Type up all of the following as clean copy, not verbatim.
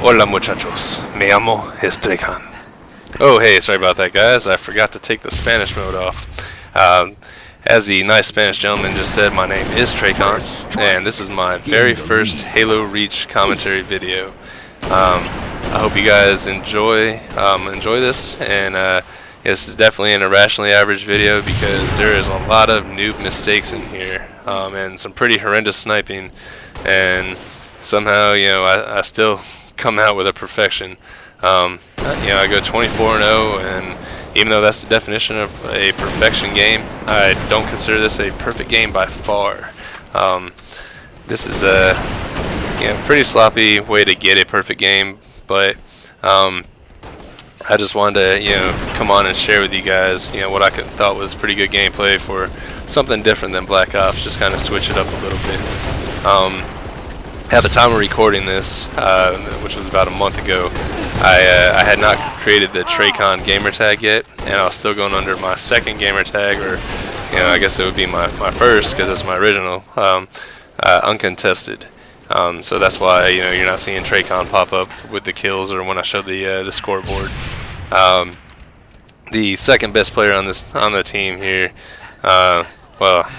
Hola muchachos, me llamo Estrecan. Oh hey, sorry about that guys, I forgot to take the Spanish mode off. As the nice Spanish gentleman just said, my name is Traycon, and this is my very first Halo Reach commentary video. I hope you guys enjoy this, and this is definitely an irrationally average video because there is a lot of noob mistakes in here, and some pretty horrendous sniping, and somehow, I still come out with a perfection. I go 24-0, and even though that's the definition of a perfection game, I don't consider this a perfect game by far. This is a pretty sloppy way to get a perfect game, but I just wanted to come on and share with you guys what I thought was pretty good gameplay for something different than Black Ops, just kind of switch it up a little bit. At the time of recording this, which was about a month ago, I had not created the Traycon gamertag yet, and I was still going under my second gamertag, or I guess it would be my first because it's my original, uncontested. So that's why you're not seeing Traycon pop up with the kills or when I show the scoreboard. The second best player on the team here. Well,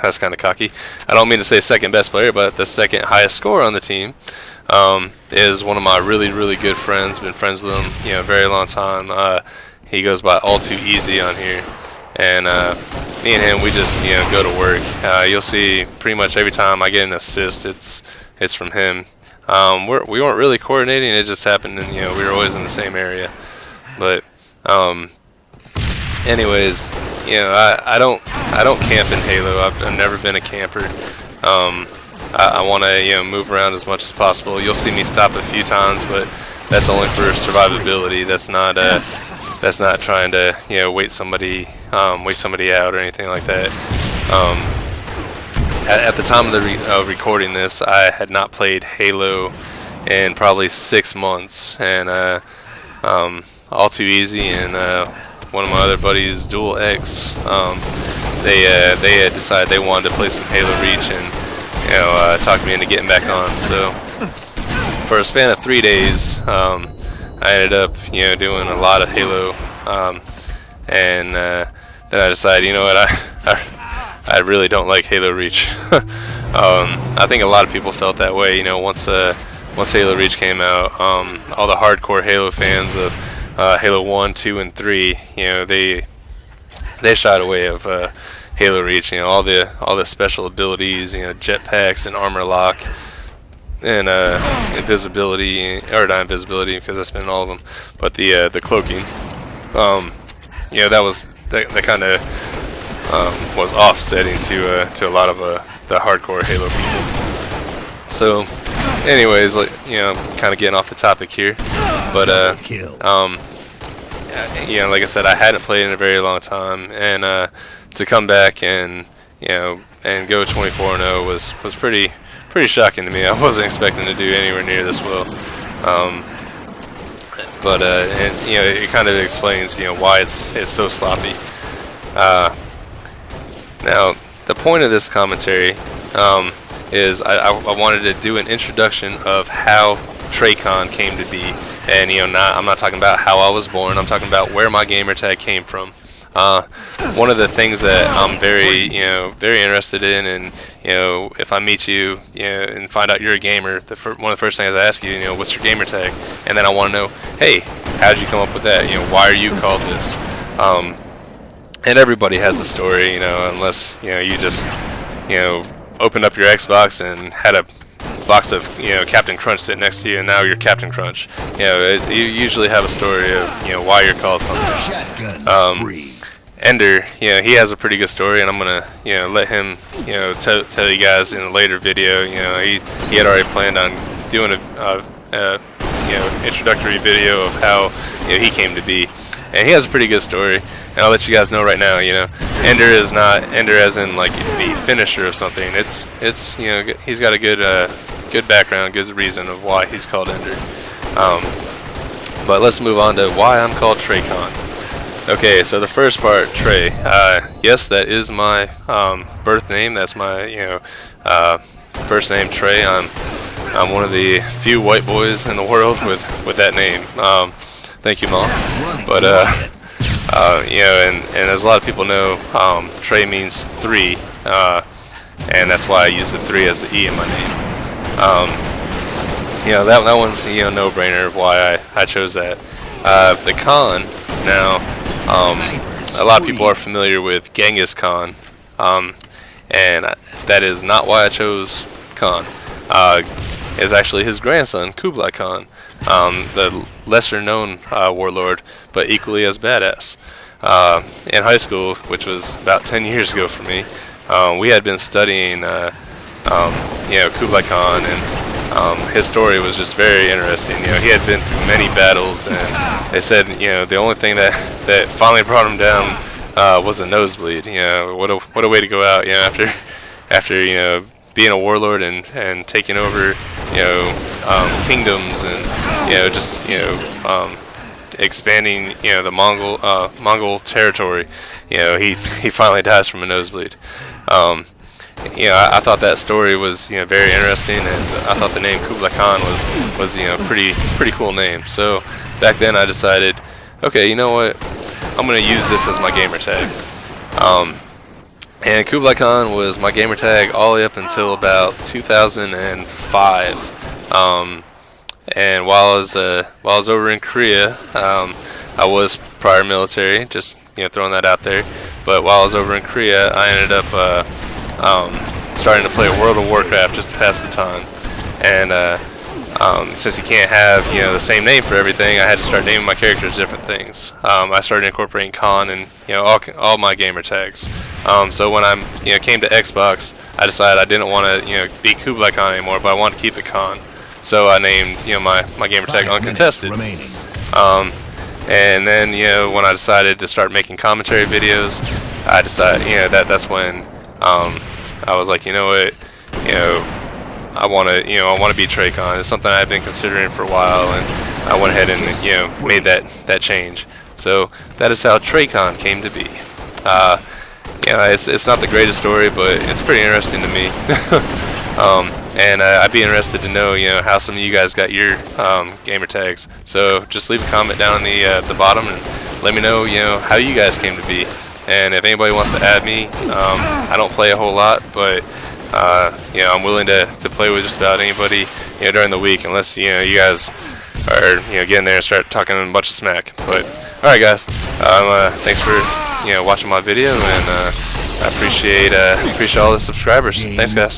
that's kind of cocky. I don't mean to say second best player, but the second highest scorer on the team is one of my really good friends. Been friends with him, a very long time. He goes by All Too Easy on here, and me and him, we just go to work. You'll see pretty much every time I get an assist, it's from him. We weren't really coordinating; it just happened, and we were always in the same area. But anyways, I don't camp in Halo. I've never been a camper. I want to move around as much as possible. You'll see me stop a few times, but that's only for survivability. That's not trying to wait somebody out or anything like that. At the time of recording this, I had not played Halo in probably 6 months, and All Too Easy and one of my other buddies, Dual X, they had decided they wanted to play some Halo Reach, and talked me into getting back on. So for a span of 3 days, I ended up doing a lot of Halo, and then I decided, what, I really don't like Halo Reach. I think a lot of people felt that way. Once Halo Reach came out, all the hardcore Halo fans of Halo 1, 2, and 3, they shied away of Halo Reach. All the special abilities, jetpacks and armor lock, and invisibility, or not invisibility because I spent all of them, but the cloaking. That kind of was offsetting to a lot of the hardcore Halo people. So, anyways, kind of getting off the topic here, but like I said, I hadn't played in a very long time, and to come back and and go 24-0 was pretty shocking to me. I wasn't expecting to do anywhere near this well, but it kind of explains why it's so sloppy. Now, the point of this commentary is I wanted to do an introduction of how Traycon came to be, and I'm not talking about how I was born. I'm talking about where my gamertag came from. One of the things that I'm very interested in, and if I meet you, and find out you're a gamer, one of the first things I ask you, what's your gamertag, and then I want to know, hey, how'd you come up with that? Why are you called this? And everybody has a story, unless you just opened up your Xbox and had a box of Captain Crunch sitting next to you, and now you're Captain Crunch. You usually have a story of why you're called something. Ender, he has a pretty good story, and I'm gonna let him tell you guys in a later video. He had already planned on doing a introductory video of how he came to be, and he has a pretty good story. And I'll let you guys know right now, Ender is not Ender as in like the finisher of something. It's he's got a good background, good reason of why he's called Ender. But let's move on to why I'm called Traycon. Okay, so the first part, Trey. Yes, that is my birth name. That's my first name, Trey. I'm I'm one of the few white boys in the world with that name. Thank you, Mom. But you know, and as a lot of people know, Trey means 3, and that's why I use the 3 as the E in my name. You know, that one's, you know, no-brainer of why I chose that. The Khan, now, a lot of people are familiar with Genghis Khan, and that is not why I chose Khan. It's actually his grandson, Kublai Khan, the lesser-known warlord, but equally as badass. In high school, which was about 10 years ago for me, we had been studying, you know, Kublai Khan, and his story was just very interesting. You know, he had been through many battles, and they said, you know, the only thing that finally brought him down was a nosebleed. You know, what a way to go out. You know, after you know, being a warlord and taking over, you know, kingdoms, and you know, just, you know, expanding, you know, the Mongol territory. You know, he finally dies from a nosebleed. You know, I thought that story was, you know, very interesting, and I thought the name Kublai Khan was you know, pretty cool name. So back then I decided, okay, you know what, I'm gonna use this as my gamer tag. And Kublai Khan was my gamer tag all the way up until about 2005. And while I was over in Korea, I was prior military, just, you know, throwing that out there. But while I was over in Korea, I ended up starting to play World of Warcraft just to pass the time. And since you can't have, you know, the same name for everything, I had to start naming my characters different things. I started incorporating Khan and, you know, all my gamer tags. So when I, you know, came to Xbox, I decided I didn't want to, you know, be Kublai Khan anymore, but I wanted to keep it Khan. So I named, you know, my gamer tag Uncontested. And then, you know, when I decided to start making commentary videos, I decided, you know, that's when I was like, you know what, you know, I want to be Trey Khan. It's something I've been considering for a while, and I went ahead and, you know, made that change. So that is how Trey Khan came to be. You know, it's not the greatest story, but it's pretty interesting to me. And I'd be interested to know, you know, how some of you guys got your gamer tags. So just leave a comment down in the bottom and let me know, you know, how you guys came to be. And if anybody wants to add me, I don't play a whole lot, but you know, I'm willing to play with just about anybody, you know, during the week, unless, you know, you guys are, you know, get in there and start talking a bunch of smack. But all right, guys, thanks for, you know, watching my video, and I appreciate all the subscribers. Thanks, guys.